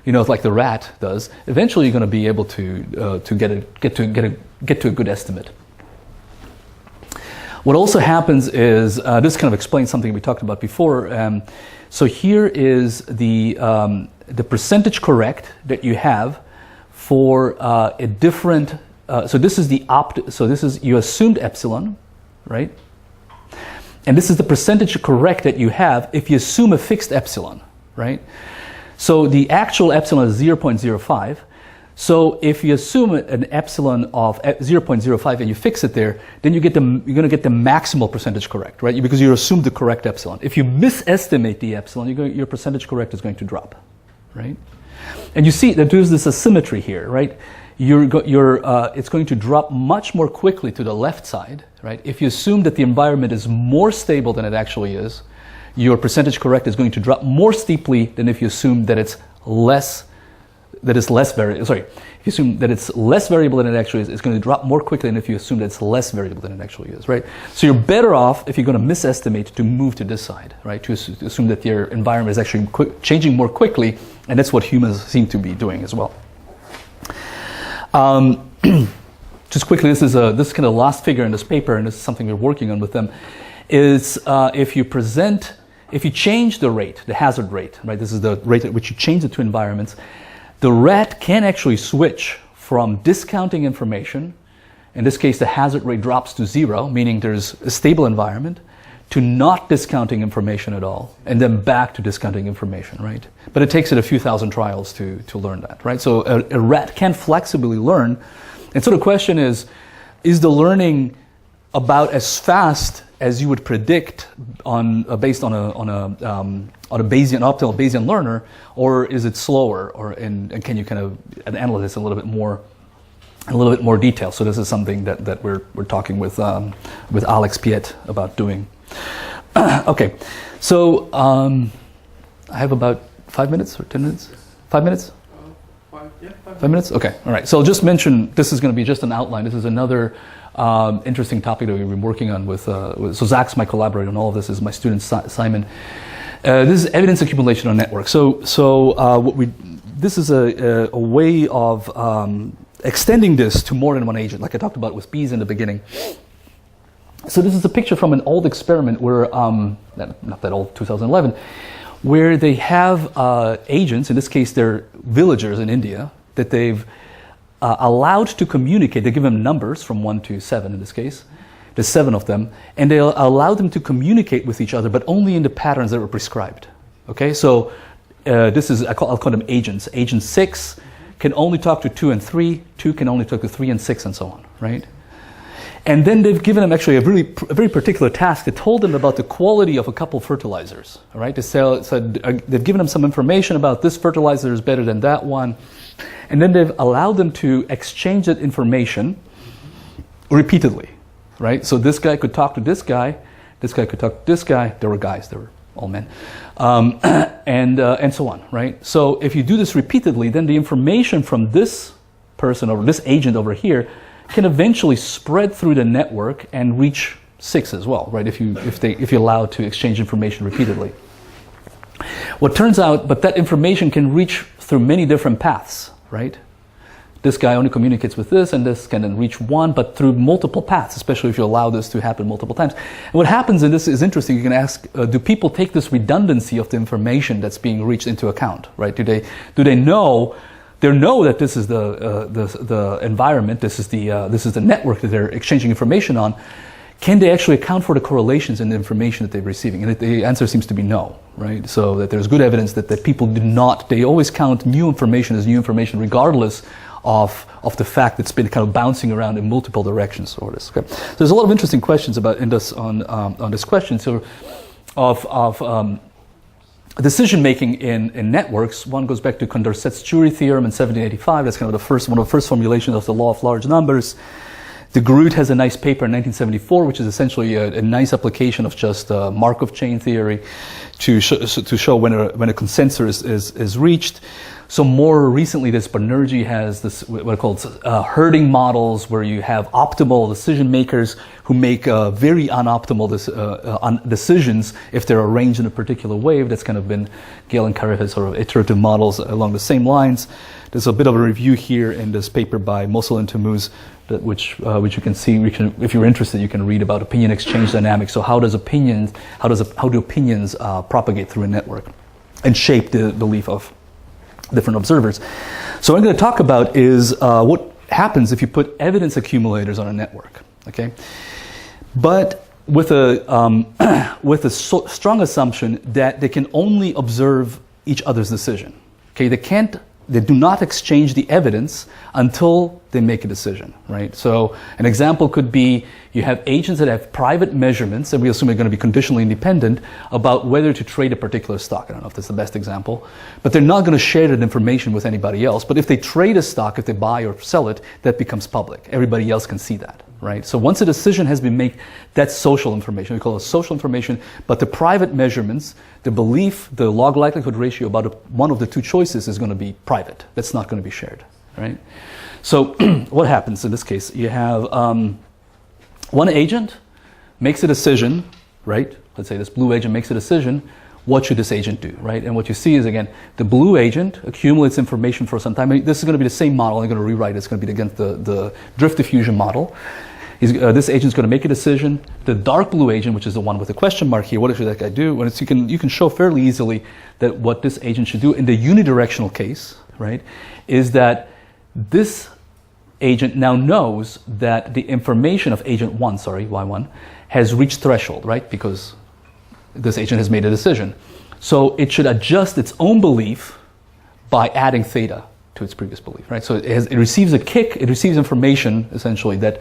like the rat does, eventually you're going to be able to get to a good estimate. What also happens is, this kind of explains something we talked about before. So here is the percentage correct that you have for a different. So this is you assumed epsilon, right? And this is the percentage correct that you have if you assume a fixed epsilon, right? So the actual epsilon is 0.05. So if you assume an epsilon of 0.05 and you fix it there, then you're going to get the maximal percentage correct, right? Because you assumed the correct epsilon. If you misestimate the epsilon, your percentage correct is going to drop, right? And you see that there's this asymmetry here, right? It's going to drop much more quickly to the left side, right? If you assume that the environment is more stable than it actually is, your percentage correct is going to drop more steeply than if you assume that it's less variable. Sorry, if you assume that it's less variable than it actually is, it's going to drop more quickly than if you assume that it's less variable than it actually is, right? So you're better off, if you're going to misestimate, to move to this side, right? To assume that your environment is actually changing more quickly, and that's what humans seem to be doing as well. Just quickly, this is kind of the last figure in this paper, and this is something we're working on with them, is if you change the rate, the hazard rate, right? This is the rate at which you change the two environments. The rat can actually switch from discounting information, in this case the hazard rate drops to 0, meaning there's a stable environment, to not discounting information at all, and then back to discounting information, right? But it takes it a few thousand trials to learn that, right? So a rat can flexibly learn. And so the question is the learning about as fast as you would predict based on a Bayesian, optimal Bayesian learner, or is it slower, and can you kind of analyze this a little bit more detail? So this is something that we're talking with Alex Piet about doing. Okay, so I have about 5 minutes or 10 minutes. 5 minutes. 5 minutes? Okay, all right. So I'll just mention, this is going to be just an outline. This is another interesting topic that we've been working on with so Zach's my collaborator on all of this, is my student Simon. This is evidence accumulation on networks. So this is a way of extending this to more than one agent, like I talked about with bees in the beginning. So this is a picture from an old experiment where, not that old, 2011, where they have agents, in this case they're villagers in India, that they've allowed to communicate. They give them numbers from 1 to 7 in this case. There's 7 of them, and they allow them to communicate with each other, but only in the patterns that were prescribed. Okay, so this is, I'll call them agents. Agent 6 can only talk to 2 and 3, 2 can only talk to 3 and 6, and so on, right? And then they've given them actually a very particular task. They told them about the quality of a couple fertilizers, all right? They've given them some information about this fertilizer is better than that one. And then they've allowed them to exchange that information repeatedly, right? So this guy could talk to this guy could talk to this guy. They were guys, they were all men, and so on, right? So if you do this repeatedly, then the information from this person or this agent over here can eventually spread through the network and reach 6 as well, right? If you allow it to exchange information repeatedly. What turns out, but that information can reach through many different paths, right? This guy only communicates with this, and this can then reach one, but through multiple paths, especially if you allow this to happen multiple times. And what happens, and this is interesting, you can ask, do people take this redundancy of the information that's being reached into account, right? Do they know? They know that this is the environment, this is the network that they're exchanging information on. Can they actually account for the correlations in the information that they're receiving? And the answer seems to be no, right? So that there's good evidence that people do not, they always count new information as new information regardless of the fact that it's been kind of bouncing around in multiple directions over this. Okay? So there's a lot of interesting questions on this question. So of decision-making in networks. One goes back to Condorcet's jury theorem in 1785. That's kind of one of the first formulations of the law of large numbers. De Groot has a nice paper in 1974, which is essentially a nice application of just Markov chain theory to show when a consensus is reached. So more recently, this Banerjee has this what are called herding models, where you have optimal decision makers who make very unoptimal decisions if they're arranged in a particular way. That's kind of been Gale and Karev has sort of iterative models along the same lines. There's a bit of a review here in this paper by Mossel and Tammuz, which you can see. If you're interested, you can read about opinion exchange dynamics. So how do opinions propagate through a network and shape the belief of different observers? So what I'm going to talk about is what happens if you put evidence accumulators on a network. Okay, but with a strong assumption that they can only observe each other's decision. Okay, they do not exchange the evidence until they make a decision, right? So an example could be you have agents that have private measurements, and we assume they're going to be conditionally independent about whether to trade a particular stock. I don't know if that's the best example, but they're not going to share that information with anybody else. But if they trade a stock, if they buy or sell it, that becomes public. Everybody else can see that, right? So once a decision has been made, that's social information. We call it social information, but the private measurements, the belief, the log likelihood ratio about one of the two choices is going to be private. That's not going to be shared, right? So what happens in this case? You have one agent makes a decision, right? Let's say this blue agent makes a decision. What should this agent do, right? And what you see is, again, the blue agent accumulates information for some time. This is going to be the same model. I'm going to rewrite it. It's going to be against the drift diffusion model. This agent's going to make a decision. The dark blue agent, which is the one with the question mark here, what should that guy do? Well, you can show fairly easily that what this agent should do in the unidirectional case, right, is that this agent now knows that the information of agent 1, Y1, has reached threshold, right? Because this agent has made a decision. So it should adjust its own belief by adding theta to its previous belief, right? So it receives a kick, it receives information, essentially, that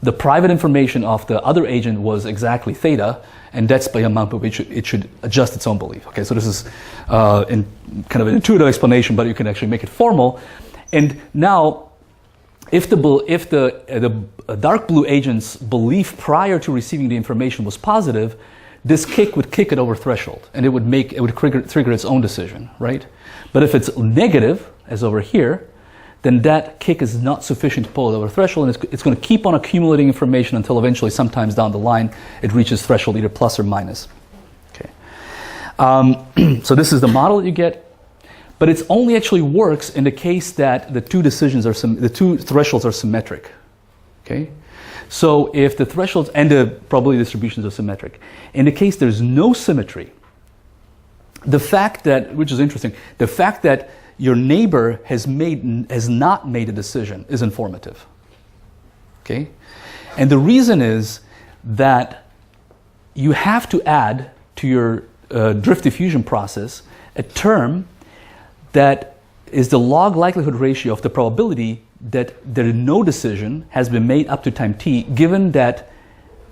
the private information of the other agent was exactly theta, and that's by amount by which it should adjust its own belief. Okay, so this is in kind of an intuitive explanation, but you can actually make it formal. And now, if the dark blue agent's belief prior to receiving the information was positive, this kick would kick it over threshold, and it would trigger its own decision, right? But if it's negative, as over here, then that kick is not sufficient to pull it over threshold, and it's going to keep on accumulating information until eventually, sometimes down the line, it reaches threshold either plus or minus. Okay. So this is the model that you get, but it only actually works in the case that the two thresholds are symmetric. Okay. So if the thresholds and the probability distributions are symmetric, in the case there's no symmetry, the fact that, which is interesting, the fact that your neighbor has not made a decision is informative. Okay? And the reason is that you have to add to your drift diffusion process a term that is the log likelihood ratio of the probability that no decision has been made up to time t, given that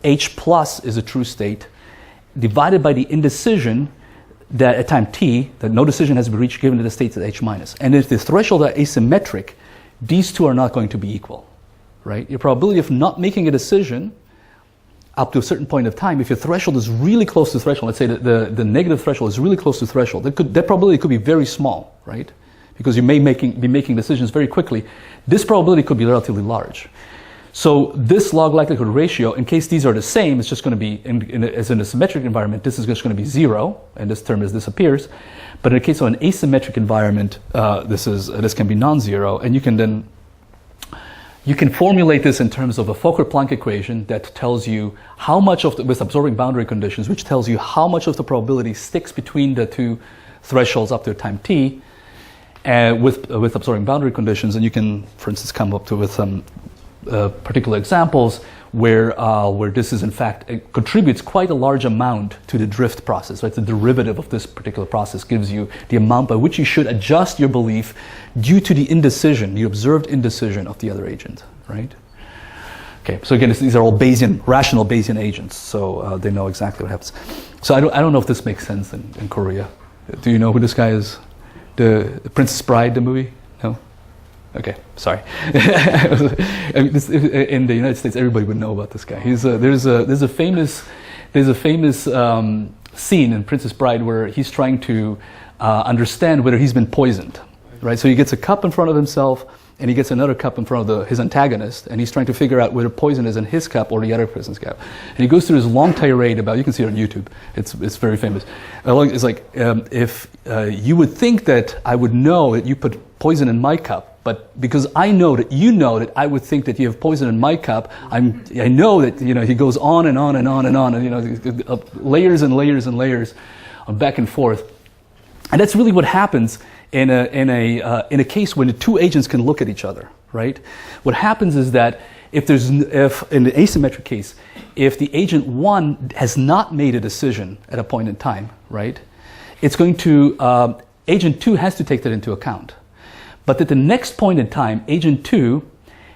h plus is a true state, divided by the indecision that at time t, that no decision has been reached given that the states at h minus. And if the thresholds are asymmetric, these two are not going to be equal, right? Your probability of not making a decision up to a certain point of time, if your threshold is really close to threshold, let's say that the negative threshold is really close to threshold, that probability could be very small, right? Because you may be making decisions very quickly. This probability could be relatively large. So this log likelihood ratio, in case these are the same, it's just going to be, as in a symmetric environment, this is just going to be 0, and this term disappears. But in the case of an asymmetric environment, this can be non-zero, and you can formulate this in terms of a Fokker-Planck equation that tells you how much with absorbing boundary conditions, which tells you how much of the probability sticks between the two thresholds up to time t, with absorbing boundary conditions, and you can, for instance, come up with some particular examples where this is in fact, it contributes quite a large amount to the drift process, right? The derivative of this particular process gives you the amount by which you should adjust your belief due to the indecision, the observed indecision of the other agent, right? Okay, so again, these are all rational Bayesian agents, so they know exactly what happens. So I don't know if this makes sense in Korea. Do you know who this guy is? The Princess Bride, the movie? No? Okay, sorry. I mean, in the United States, everybody would know about this guy. There's a famous scene in Princess Bride where he's trying to understand whether he's been poisoned, right? So he gets a cup in front of himself, and he gets another cup in front of his antagonist, and he's trying to figure out whether poison is in his cup or the other person's cup. And he goes through this long tirade about, you can see it on YouTube, it's very famous. It's like, if you would think that I would know that you put poison in my cup, but because I know that you know that I would think that you have poison in my cup, I know that, he goes on and on and on and on, and layers and layers and layers of back and forth. And that's really what happens in a case when the two agents can look at each other, right? What happens is that if in the asymmetric case, if the agent 1 has not made a decision at a point in time, right, it's going to, agent 2 has to take that into account. But at the next point in time, agent 2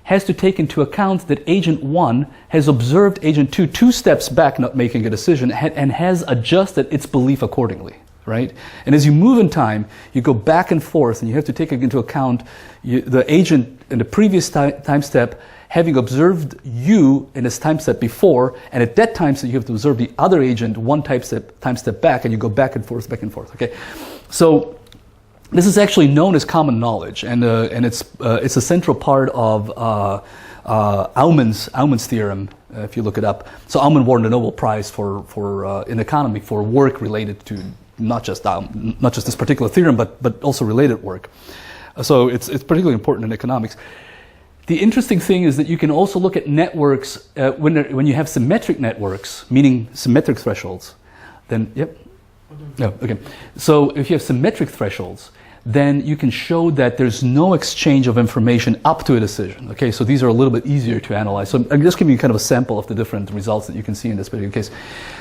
has to take into account that agent 1 has observed agent 2 2 steps back not making a decision and has adjusted its belief accordingly, right? And as you move in time, you go back and forth, and you have to take into account the agent in the previous time step having observed you in this time step before, and at that time step you have to observe the other agent one time step back, and you go back and forth, okay? So this is actually known as common knowledge, and it's a central part of Aumann's theorem. If you look it up, so Aumann won the Nobel Prize for in economy for work related to not just this particular theorem, but also related work. So it's particularly important in economics. The interesting thing is that you can also look at networks when you have symmetric networks, meaning symmetric thresholds. Then yep. No, okay. So if you have symmetric thresholds, then you can show that there's no exchange of information up to a decision. Okay, so these are a little bit easier to analyze. So I'm just giving you kind of a sample of the different results that you can see in this particular case.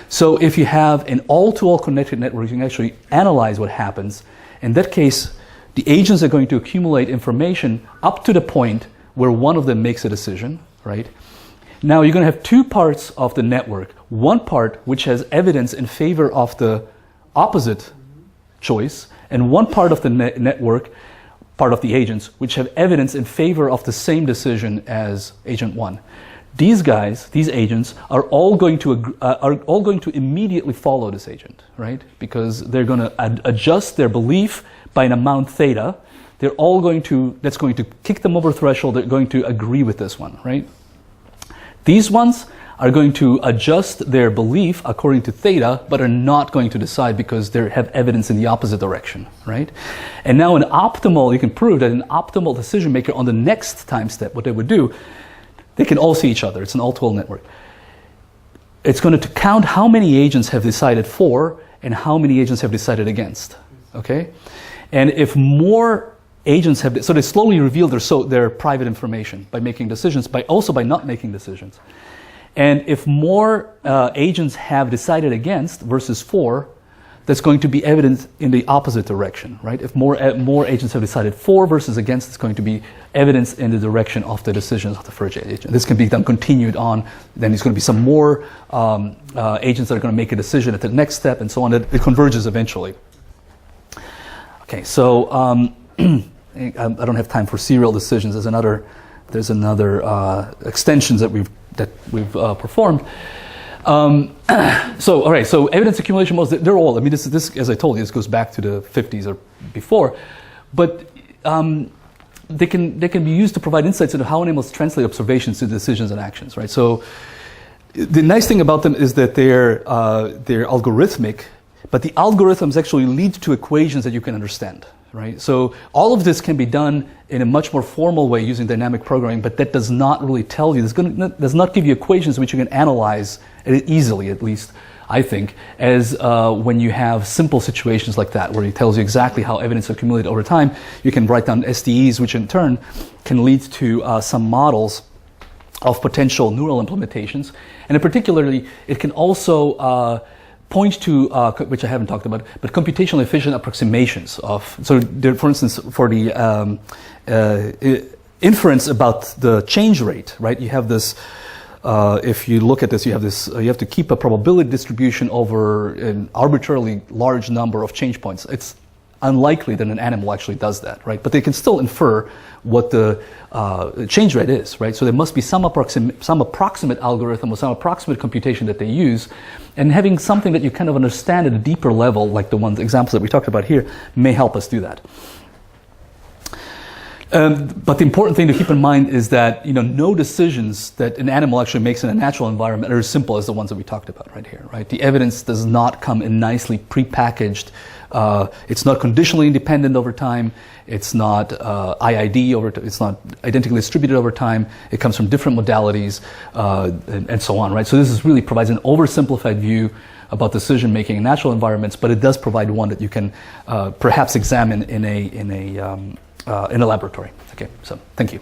So if you have an all-to-all connected network, you can actually analyze what happens. In that case, the agents are going to accumulate information up to the point where one of them makes a decision, right? Now you're going to have two parts of the network. One part which has evidence in favor of the opposite choice, and one part of the network, part of the agents, which have evidence in favor of the same decision as agent one. These guys, these agents, are all going to immediately follow this agent, right? Because they're going to adjust their belief by an amount theta. They're all going to, that's going to kick them over threshold. They're going to agree with this one, right? These ones are going to adjust their belief according to theta, but are not going to decide because they have evidence in the opposite direction, right? And now an optimal, you can prove that an optimal decision maker on the next time step, what they would do, they can all see each other. It's an all-to-all network. It's going to count how many agents have decided for and how many agents have decided against, okay? And if more agents have, so they slowly reveal their private information by making decisions, also by not making decisions. And if more agents have decided against versus for, that's going to be evident in the opposite direction, right? If more agents have decided for versus against, it's going to be evidence in the direction of the decisions of the first agent. This can be then continued on. Then there's going to be some more agents that are going to make a decision at the next step, and so on. It converges eventually. Okay, so I don't have time for serial decisions. There's another extensions that we've performed. So, all right, so evidence accumulation models, they're all, I mean, this, as I told you, this goes back to the 50s or before, but they can be used to provide insights into how animals translate observations to decisions and actions, right? So the nice thing about them is that they're algorithmic, but the algorithms actually lead to equations that you can understand. Right? So all of this can be done in a much more formal way using dynamic programming, but that does not really tell you, does not give you equations which you can analyze easily, at least, I think, as when you have simple situations like that, where it tells you exactly how evidence accumulated over time. You can write down SDEs, which in turn can lead to some models of potential neural implementations. And particularly, it can also point to, which I haven't talked about, but computationally efficient approximations of, so there, for instance, for the inference about the change rate, right? You have this, if you look at this, you have to keep a probability distribution over an arbitrarily large number of change points. It's unlikely that an animal actually does that, right? But they can still infer what the change rate is, right? So there must be some approximate algorithm or some approximate computation that they use, and having something that you kind of understand at a deeper level, like the examples that we talked about here, may help us do that. But the important thing to keep in mind is that no decisions that an animal actually makes in a natural environment are as simple as the ones that we talked about right here, right? The evidence does not come in nicely prepackaged. It's not conditionally independent over time. It's not IID over. It's not identically distributed over time. It comes from different modalities and so on, right? So this really provides an oversimplified view about decision making in natural environments, but it does provide one that you can perhaps examine in a laboratory. Okay, so thank you.